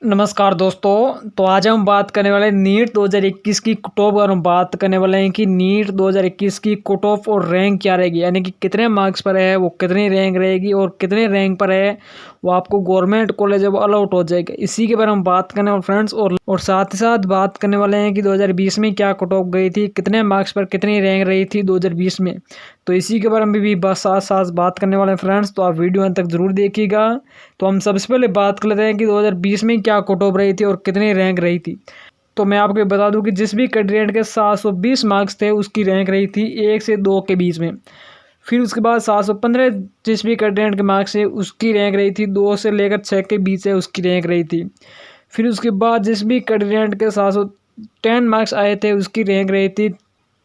नमस्कार दोस्तों। तो आज हम बात करने वाले हैं नीट 2021 की कट ऑफ। और हम बात करने वाले हैं कि नीट 2021 की कट ऑफ और रैंक क्या रहेगी, यानी कि कितने मार्क्स पर है, वो कितनी रैंक रहेगी और कितने रैंक पर है वो आपको गवर्नमेंट कॉलेज है वो अलॉट हो जाएगा। इसी के बारे में हम बात करने वाले फ्रेंड्स। और साथ ही साथ बात करने वाले हैं कि 2020 में क्या कट ऑफ गई थी, कितने मार्क्स पर कितनी रैंक रही थी 2020 में। तो इसी के बारे में भी बस साथ साथ बात करने वाले हैं फ्रेंड्स। तो आप वीडियो अंत तक जरूर देखिएगा। तो हम सबसे पहले बात कर लेते हैं कि 2020 में क्या कट ऑफ रही थी और कितनी रैंक रही थी। तो मैं आपको बता दूं कि जिस भी कैंडिडेट के 720 मार्क्स थे उसकी रैंक रही थी 1 से 2 के बीच में। फिर उसके बाद 715 जिस भी कैंडिडेट के मार्क्स है उसकी रैंक रही थी 2 से लेकर 6 के बीच है उसकी रैंक रही थी। फिर उसके बाद जिस भी कैंडिडेट के 710 मार्क्स आए थे उसकी रैंक रही थी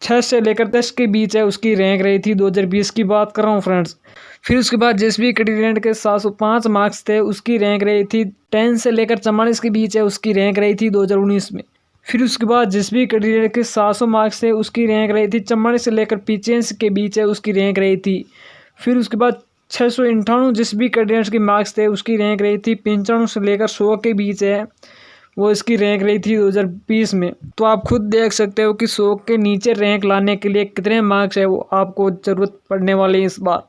6 से लेकर 10 के बीच है उसकी रैंक रही थी। 2020 की बात कर रहा हूँ फ्रेंड्स। फिर उसके बाद जिस भी कैंडिडेट के 705 मार्क्स थे उसकी रैंक रही थी 10 से लेकर 44 के बीच है उसकी रैंक रही थी 2019 में। फिर उसके बाद जिस भी कैंडिडेट के 700 मार्क्स थे उसकी रैंक रही थी 44 से लेकर 85 के बीच है उसकी रैंक रही थी। फिर उसके बाद 698 जिस भी कैंडिडेट के मार्क्स थे उसकी रैंक रही थी 95 से लेकर 100 के बीच है वो इसकी रैंक रही थी 2020 में। तो आप खुद देख सकते हो कि 100 के नीचे रैंक लाने के लिए कितने मार्क्स है वो आपको ज़रूरत पड़ने वाली है इस बार।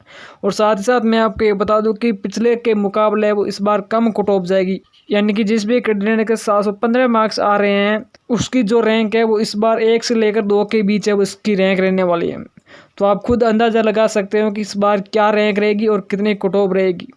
और साथ ही साथ मैं आपको ये बता दूं कि पिछले के मुकाबले वो इस बार कम कट ऑफ जाएगी, यानी कि जिस भी कैंडिडेट के 715 मार्क्स आ रहे हैं उसकी जो रैंक है वो इस बार 1 से लेकर 2 के बीच है वो इसकी रैंक रहने वाली है। तो आप खुद अंदाज़ा लगा सकते हो कि इस बार क्या रैंक रहेगी और कितनी कट ऑफ रहेगी।